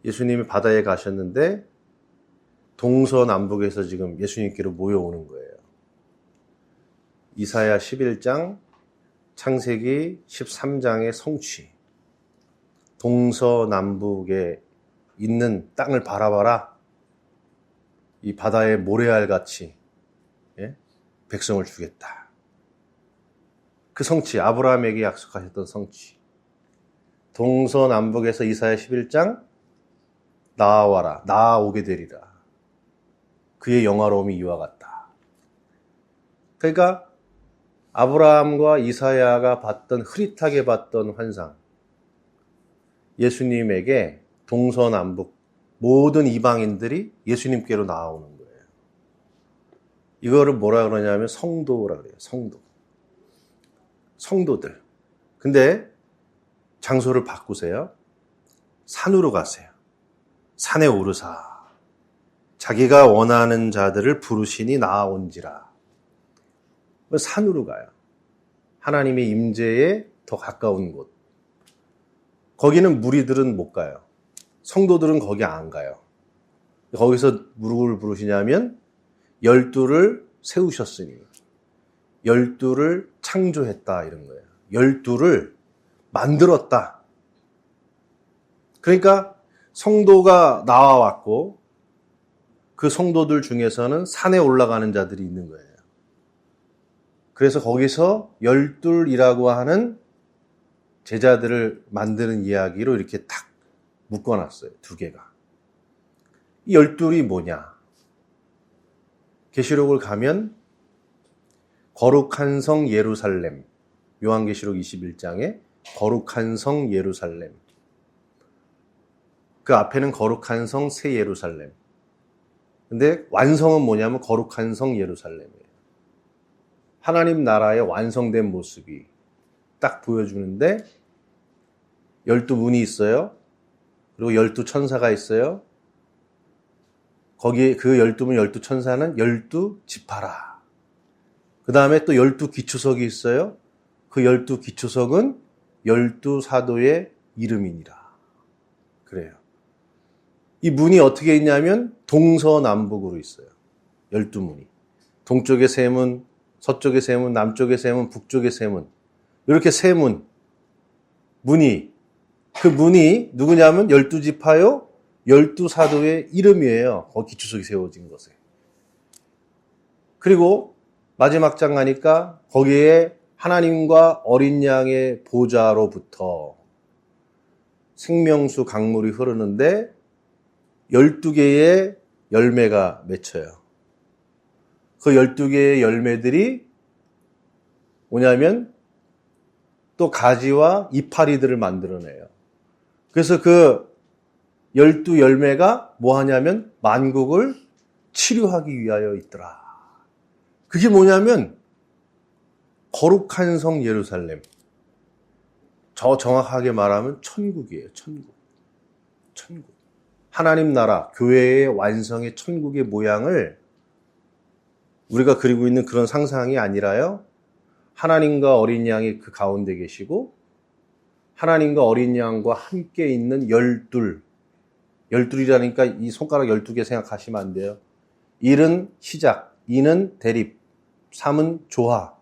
예수님이 바다에 가셨는데 동서남북에서 지금 예수님께로 모여오는 거예요. 이사야 11장, 창세기 13장의 성취. 동서남북에 있는 땅을 바라봐라. 이 바다의 모래알같이 백성을 주겠다. 그 성취, 아브라함에게 약속하셨던 성취. 동서남북에서 이사야 11장, 나아와라, 나아오게 되리라. 그의 영화로움이 이와 같다. 그러니까 아브라함과 이사야가 봤던, 흐릿하게 봤던 환상, 예수님에게 동서남북 모든 이방인들이 예수님께로 나아오는 거예요. 이거를 뭐라 그러냐면 성도라 그래요. 성도들. 근데 장소를 바꾸세요. 산으로 가세요. 산에 오르사 자기가 원하는 자들을 부르시니 나아온지라. 산으로 가요. 하나님의 임재에 더 가까운 곳. 거기는 무리들은 못 가요. 성도들은 거기 안 가요. 거기서 누구를 부르시냐면 12를 세우셨으니 12를 창조했다 이런 거예요. 12를 만들었다. 그러니까 성도가 나와왔고 그 성도들 중에서는 산에 올라가는 자들이 있는 거예요. 그래서 거기서 12이라고 하는 제자들을 만드는 이야기로 이렇게 탁 묶어놨어요. 두 개가. 이 12이 뭐냐? 계시록을 가면 거룩한 성 예루살렘, 요한계시록 21장에 거룩한 성 예루살렘, 그 앞에는 거룩한 성 새 예루살렘. 근데 완성은 뭐냐면 거룩한 성 예루살렘이에요. 하나님 나라의 완성된 모습이 딱 보여주는데 12문이 있어요. 그리고 12천사가 있어요. 거기에 그 12문 12천사는 12지파라. 그 다음에 또 12기초석이 있어요. 그 12기초석은 12사도의 이름이니라. 그래요. 이 문이 어떻게 있냐면 동서남북으로 있어요. 12문이. 동쪽에 세 문, 서쪽에 세 문, 남쪽에 세 문, 북쪽에 세 문. 이렇게 세 문. 문이. 그 문이 누구냐면 12지파요. 12사도의 이름이에요. 거기 기초석이 세워진 것에. 그리고 마지막 장 가니까 거기에 하나님과 어린 양의 보좌로부터 생명수 강물이 흐르는데 12개의 열매가 맺혀요. 그 12개의 열매들이 뭐냐면 또 가지와 이파리들을 만들어내요. 그래서 그 12열매가 뭐 하냐면 만국을 치료하기 위하여 있더라. 그게 뭐냐면 거룩한 성 예루살렘. 저 정확하게 말하면 천국이에요. 천국. 하나님 나라, 교회의 완성의 천국의 모양을 우리가 그리고 있는 그런 상상이 아니라요. 하나님과 어린 양이 그 가운데 계시고 하나님과 어린 양과 함께 있는 12이라니까 이 손가락 12개 생각하시면 안 돼요. 1은 시작, 2는 대립, 3은 조화.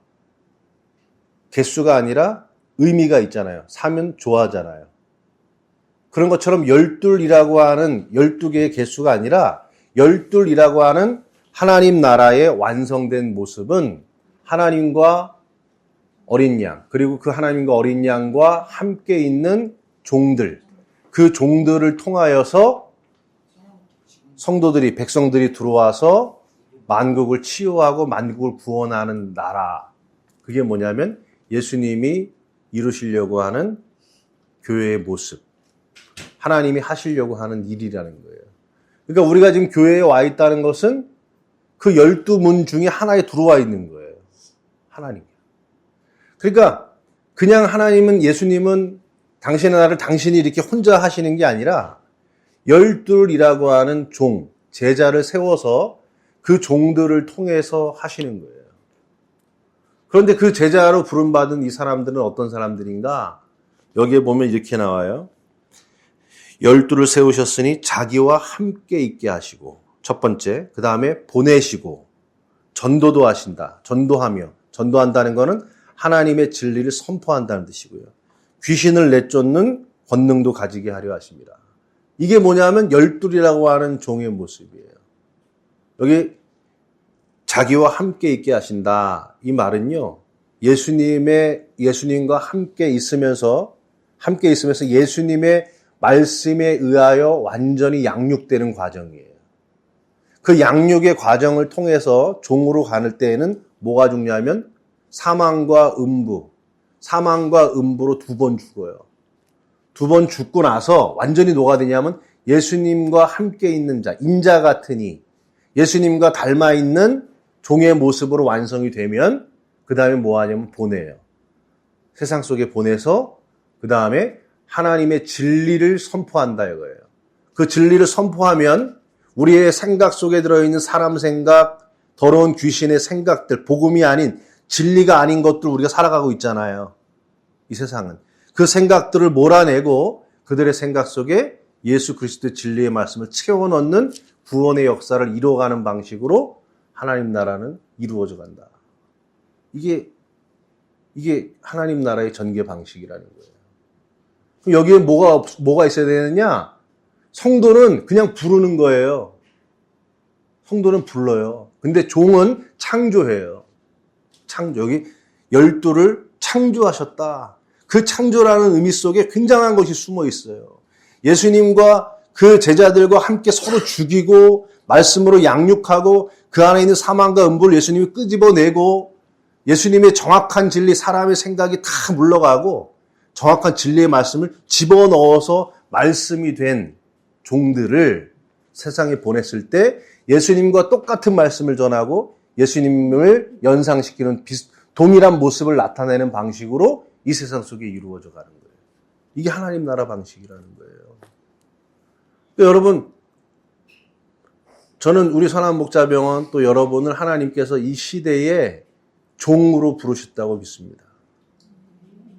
개수가 아니라 의미가 있잖아요. 3은 조화잖아요. 그런 것처럼 12이라고 하는 12개의 개수가 아니라 12이라고 하는 하나님 나라의 완성된 모습은 하나님과 어린 양, 그리고 그 하나님과 어린 양과 함께 있는 종들, 그 종들을 통하여서 성도들이, 백성들이 들어와서 만국을 치유하고 만국을 구원하는 나라. 그게 뭐냐면 예수님이 이루시려고 하는 교회의 모습. 하나님이 하시려고 하는 일이라는 거예요. 그러니까 우리가 지금 교회에 와 있다는 것은 그 12문 중에 하나에 들어와 있는 거예요. 하나님. 그러니까 그냥 하나님은, 예수님은 당신의 나라를 당신이 이렇게 혼자 하시는 게 아니라 12이라고 하는 종, 제자를 세워서 그 종들을 통해서 하시는 거예요. 그런데 그 제자로 부름받은 이 사람들은 어떤 사람들인가? 여기에 보면 이렇게 나와요. 열두를 세우셨으니 자기와 함께 있게 하시고, 첫 번째, 그 다음에 보내시고, 전도도 하신다. 전도하며, 전도한다는 것은 하나님의 진리를 선포한다는 뜻이고요. 귀신을 내쫓는 권능도 가지게 하려 하십니다. 이게 뭐냐면 열둘이라고 하는 종의 모습이에요. 여기 자기와 함께 있게 하신다. 이 말은요, 예수님과 함께 있으면서 예수님의 말씀에 의하여 완전히 양육되는 과정이에요. 그 양육의 과정을 통해서 종으로 가는 때에는 뭐가 중요하면 사망과 음부로 2번 죽어요. 2번 죽고 나서 완전히 뭐가 되냐면 예수님과 함께 있는 자, 인자 같으니 예수님과 닮아 있는 종의 모습으로 완성이 되면 그 다음에 뭐 하냐면 보내요. 세상 속에 보내서 그 다음에 하나님의 진리를 선포한다 이거예요. 그 진리를 선포하면 우리의 생각 속에 들어있는 사람 생각, 더러운 귀신의 생각들, 복음이 아닌 진리가 아닌 것들 우리가 살아가고 있잖아요. 이 세상은. 그 생각들을 몰아내고 그들의 생각 속에 예수 그리스도의 진리의 말씀을 채워넣는 구원의 역사를 이루어가는 방식으로 하나님 나라는 이루어져 간다. 이게 하나님 나라의 전개 방식이라는 거예요. 그럼 여기에 뭐가 있어야 되느냐? 성도는 그냥 부르는 거예요. 성도는 불러요. 근데 종은 창조해요. 여기 열두를 창조하셨다. 그 창조라는 의미 속에 굉장한 것이 숨어 있어요. 예수님과 그 제자들과 함께 서로 죽이고 말씀으로 양육하고 그 안에 있는 사망과 음부를 예수님이 끄집어내고 예수님의 정확한 진리, 사람의 생각이 다 물러가고 정확한 진리의 말씀을 집어넣어서 말씀이 된 종들을 세상에 보냈을 때 예수님과 똑같은 말씀을 전하고 예수님을 연상시키는 동일한 모습을 나타내는 방식으로 이 세상 속에 이루어져 가는 거예요. 이게 하나님 나라 방식이라는 거예요. 여러분, 저는 우리 선한목자병원 또 여러분을 하나님께서 이 시대에 종으로 부르셨다고 믿습니다.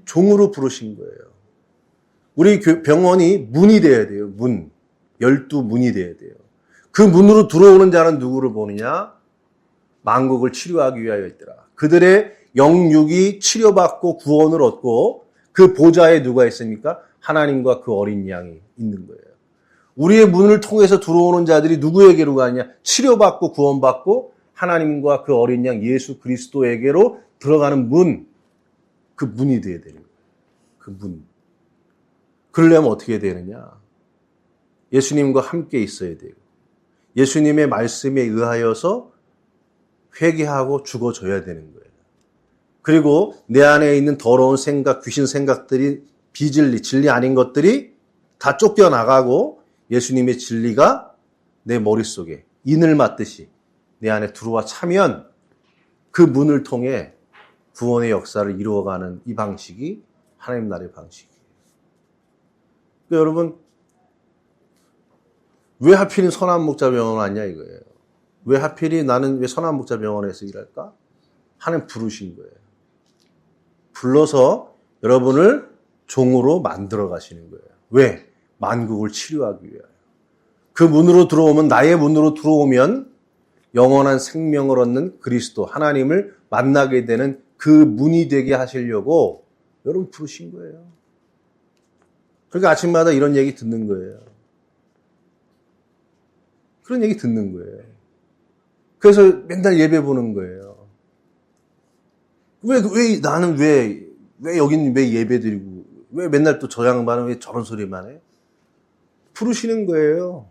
종으로 부르신 거예요. 우리 병원이 문이 돼야 돼요. 문. 12문이 돼야 돼요. 그 문으로 들어오는 자는 누구를 보느냐? 만국을 치료하기 위하여 있더라. 그들의 영육이 치료받고 구원을 얻고 그 보좌에 누가 있습니까? 하나님과 그 어린 양이 있는 거예요. 우리의 문을 통해서 들어오는 자들이 누구에게로 가느냐? 치료받고 구원받고 하나님과 그 어린 양 예수 그리스도에게로 들어가는 문. 그 문이 돼야 되는 거예요. 그 문. 그러려면 어떻게 되느냐? 예수님과 함께 있어야 돼요. 예수님의 말씀에 의하여서 회개하고 죽어져야 되는 거예요. 그리고 내 안에 있는 더러운 생각, 귀신 생각들이 비진리, 진리 아닌 것들이 다 쫓겨나가고 예수님의 진리가 내 머릿속에 인을 맞듯이 내 안에 들어와 차면 그 문을 통해 구원의 역사를 이루어가는 이 방식이 하나님 나라의 방식이에요. 그러니까 여러분, 왜 하필 선한목자병원 왔냐 이거예요. 왜 하필이 나는 왜 선한목자병원에서 일할까? 하나님 부르신 거예요. 불러서 여러분을 종으로 만들어 가시는 거예요. 왜? 만국을 치료하기 위하여. 그 문으로 들어오면, 나의 문으로 들어오면 영원한 생명을 얻는 그리스도, 하나님을 만나게 되는 그 문이 되게 하시려고 여러분 부르신 거예요. 그러니까 아침마다 이런 얘기 듣는 거예요. 그런 얘기 듣는 거예요. 그래서 맨날 예배 보는 거예요. 나는 왜 여기는 왜 예배 드리고, 왜 맨날 또 저 양반은 왜 저런 소리만 해? 부르시는 거예요.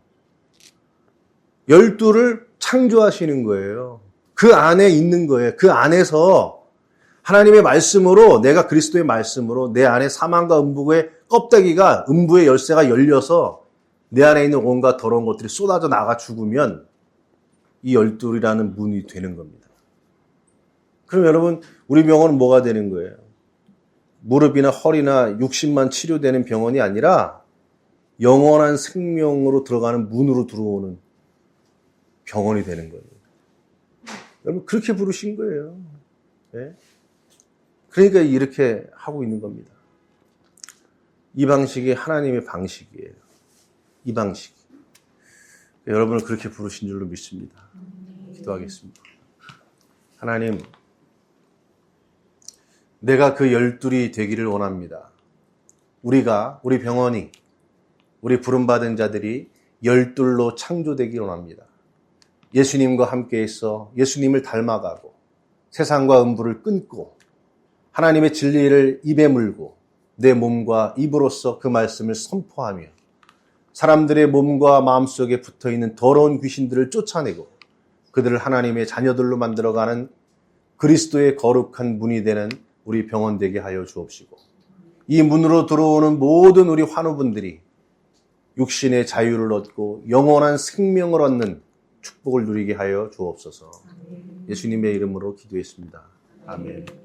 열두를 창조하시는 거예요. 그 안에 있는 거예요. 그 안에서 하나님의 말씀으로, 내가 그리스도의 말씀으로 내 안에 사망과 음부의 껍데기가, 음부의 열쇠가 열려서 내 안에 있는 온갖 더러운 것들이 쏟아져 나가 죽으면 이 열둘이라는 문이 되는 겁니다. 그럼 여러분, 우리 병원은 뭐가 되는 거예요? 무릎이나 허리나 육신만 치료되는 병원이 아니라 영원한 생명으로 들어가는 문으로 들어오는 병원이 되는 거예요. 여러분, 그렇게 부르신 거예요. 네? 그러니까 이렇게 하고 있는 겁니다. 이 방식이 하나님의 방식이에요. 이 방식. 여러분을 그렇게 부르신 줄로 믿습니다. 기도하겠습니다. 하나님, 내가 그 12이 되기를 원합니다. 우리 병원이, 우리 부름받은 자들이 12로 창조되기를 원합니다. 예수님과 함께해서 예수님을 닮아가고 세상과 음부를 끊고 하나님의 진리를 입에 물고 내 몸과 입으로써 그 말씀을 선포하며 사람들의 몸과 마음속에 붙어있는 더러운 귀신들을 쫓아내고 그들을 하나님의 자녀들로 만들어가는 그리스도의 거룩한 문이 되는 우리 병원 되게 하여 주옵시고 이 문으로 들어오는 모든 우리 환우분들이 육신의 자유를 얻고 영원한 생명을 얻는 축복을 누리게 하여 주옵소서. 예수님의 이름으로 기도했습니다. 아멘.